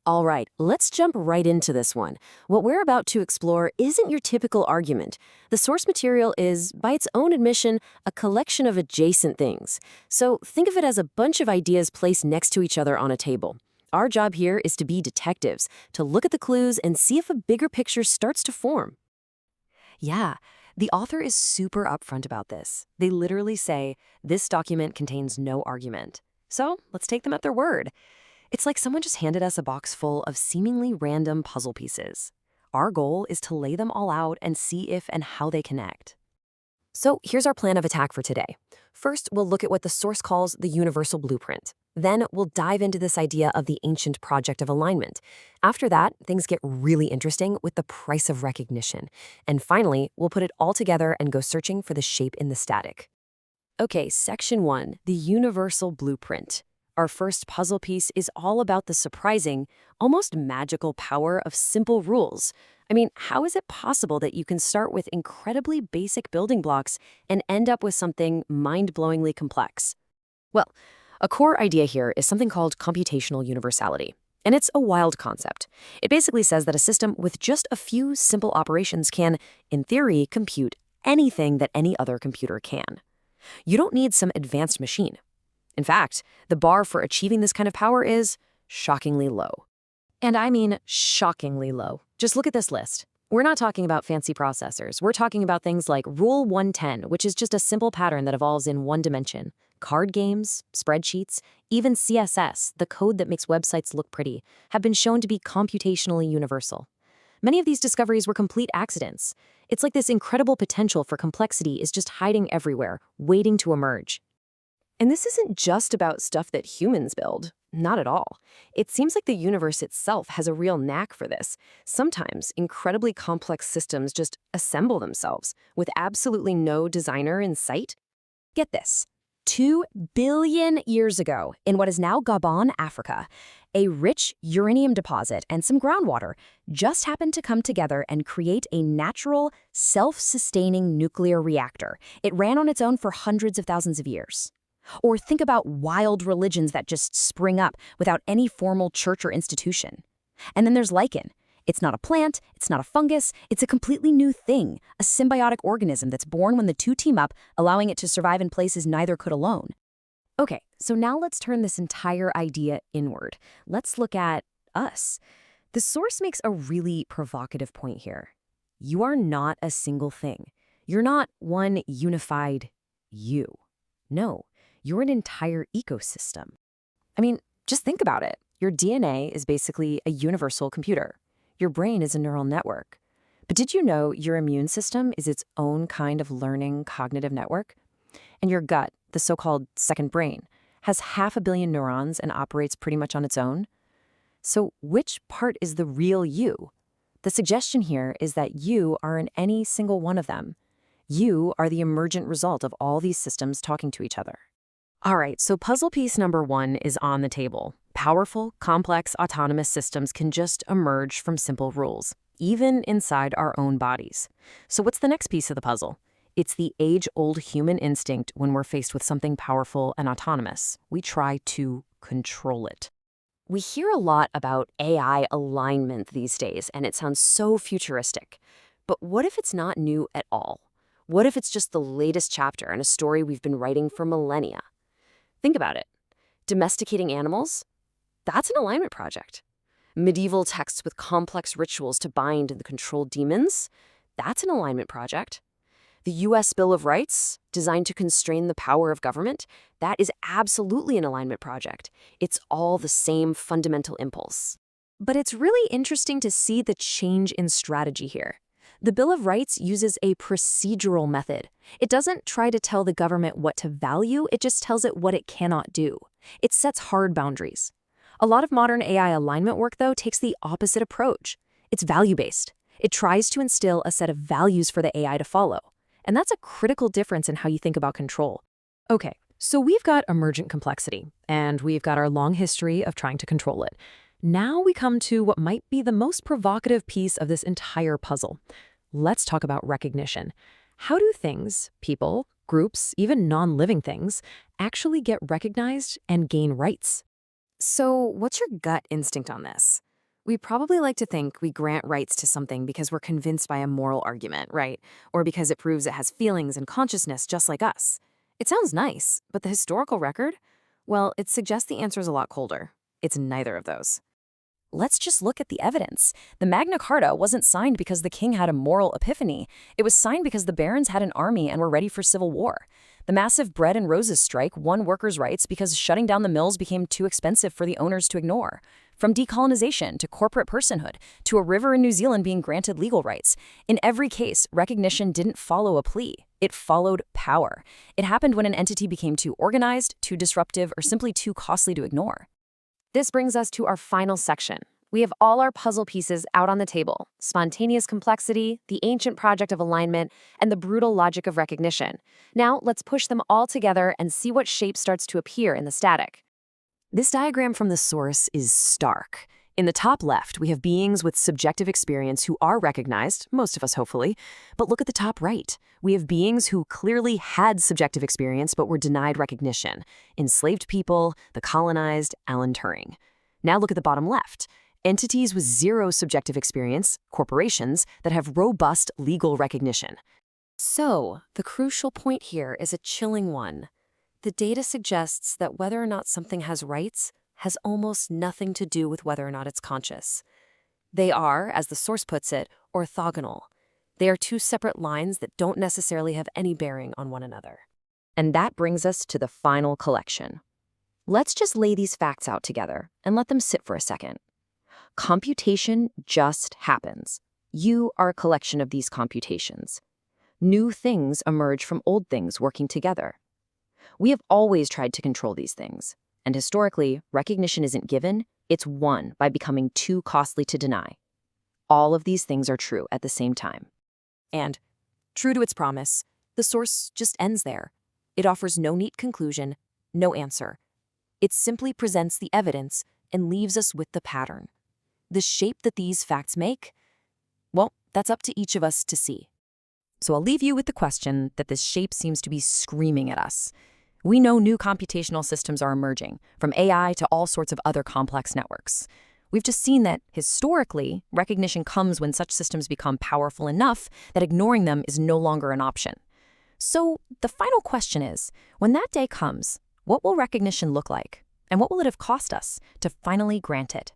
All right, let's jump right into this one. What we're about to explore isn't your typical argument. The source material is, by its own admission, a collection of adjacent things. So think of it as a bunch of ideas placed next to each other on a table. Our job here is to be detectives, to look at the clues and see if a bigger picture starts to form. Yeah, the author is super upfront about this. They literally say, this document contains no argument. So let's take them at their word. It's like someone just handed us a box full of seemingly random puzzle pieces. Our goal is to lay them all out and see if and how they connect. So here's our plan of attack for today. First, we'll look at what the source calls the universal blueprint. Then we'll dive into this idea of the ancient project of alignment. After that, things get really interesting with the price of recognition. And finally, we'll put it all together and go searching for the shape in the static. Okay, section 1, the universal blueprint. Our first puzzle piece is all about the surprising, almost magical power of simple rules. I mean, how is it possible that you can start with incredibly basic building blocks and end up with something mind-blowingly complex? Well, a core idea here is something called computational universality. And it's a wild concept. It basically says that a system with just a few simple operations can, in theory, compute anything that any other computer can. You don't need some advanced machine. In fact, the bar for achieving this kind of power is shockingly low. And I mean shockingly low. Just look at this list. We're not talking about fancy processors. We're talking about things like Rule 110, which is just a simple pattern that evolves in one dimension. Card games, spreadsheets, even CSS, the code that makes websites look pretty, have been shown to be computationally universal. Many of these discoveries were complete accidents. It's like this incredible potential for complexity is just hiding everywhere, waiting to emerge. And this isn't just about stuff that humans build. Not at all. It seems like the universe itself has a real knack for this. Sometimes, incredibly complex systems just assemble themselves with absolutely no designer in sight. Get this. 2 billion years ago, in what is now Gabon, Africa, a rich uranium deposit and some groundwater just happened to come together and create a natural, self-sustaining nuclear reactor. It ran on its own for hundreds of thousands of years. Or think about wild religions that just spring up without any formal church or institution. And then there's lichen. It's not a plant, it's not a fungus, it's a completely new thing, a symbiotic organism that's born when the two team up, allowing it to survive in places neither could alone. Okay, so now let's turn this entire idea inward. Let's look at us. The source makes a really provocative point here. You are not a single thing. You're not one unified you. No. You're an entire ecosystem. I mean, just think about it. Your DNA is basically a universal computer. Your brain is a neural network. But did you know your immune system is its own kind of learning cognitive network? And your gut, the so-called second brain, has 500 million neurons and operates pretty much on its own. So which part is the real you? The suggestion here is that you are in any single one of them. You are the emergent result of all these systems talking to each other. All right, so puzzle piece number 1 is on the table. Powerful, complex, autonomous systems can just emerge from simple rules, even inside our own bodies. So what's the next piece of the puzzle? It's the age-old human instinct when we're faced with something powerful and autonomous. We try to control it. We hear a lot about AI alignment these days, and it sounds so futuristic. But what if it's not new at all? What if it's just the latest chapter in a story we've been writing for millennia? Think about it. Domesticating animals? That's an alignment project. Medieval texts with complex rituals to bind and control demons? That's an alignment project. The U.S. Bill of Rights, designed to constrain the power of government? That is absolutely an alignment project. It's all the same fundamental impulse. But it's really interesting to see the change in strategy here. The Bill of Rights uses a procedural method. It doesn't try to tell the government what to value, it just tells it what it cannot do. It sets hard boundaries. A lot of modern AI alignment work, though, takes the opposite approach. It's value-based. It tries to instill a set of values for the AI to follow. And that's a critical difference in how you think about control. Okay, so we've got emergent complexity, and we've got our long history of trying to control it. Now we come to what might be the most provocative piece of this entire puzzle. Let's talk about recognition. How do things, people, groups, even non-living things, actually get recognized and gain rights? So what's your gut instinct on this? We probably like to think we grant rights to something because we're convinced by a moral argument, right? Or because it proves it has feelings and consciousness just like us. It sounds nice, but the historical record? Well, it suggests the answer is a lot colder. It's neither of those. Let's just look at the evidence. The Magna Carta wasn't signed because the king had a moral epiphany. It was signed because the barons had an army and were ready for civil war. The massive bread and roses strike won workers' rights because shutting down the mills became too expensive for the owners to ignore. From decolonization to corporate personhood to a river in New Zealand being granted legal rights, in every case, recognition didn't follow a plea. It followed power. It happened when an entity became too organized, too disruptive, or simply too costly to ignore. This brings us to our final section. We have all our puzzle pieces out on the table: spontaneous complexity, the ancient project of alignment, and the brutal logic of recognition. Now, let's push them all together and see what shape starts to appear in the static. This diagram from the source is stark. In the top left, we have beings with subjective experience who are recognized, most of us hopefully, but look at the top right. We have beings who clearly had subjective experience but were denied recognition. Enslaved people, the colonized, Alan Turing. Now look at the bottom left. Entities with zero subjective experience, corporations, that have robust legal recognition. So, the crucial point here is a chilling one. The data suggests that whether or not something has rights has almost nothing to do with whether or not it's conscious. They are, as the source puts it, orthogonal. They are two separate lines that don't necessarily have any bearing on one another. And that brings us to the final collection. Let's just lay these facts out together and let them sit for a second. Computation just happens. You are a collection of these computations. New things emerge from old things working together. We have always tried to control these things. And historically, recognition isn't given, it's won by becoming too costly to deny. All of these things are true at the same time. And, true to its promise, the source just ends there. It offers no neat conclusion, no answer. It simply presents the evidence and leaves us with the pattern. The shape that these facts make, well, that's up to each of us to see. So I'll leave you with the question that this shape seems to be screaming at us. We know new computational systems are emerging, from AI to all sorts of other complex networks. We've just seen that, historically, recognition comes when such systems become powerful enough that ignoring them is no longer an option. So the final question is, when that day comes, what will recognition look like? And what will it have cost us to finally grant it?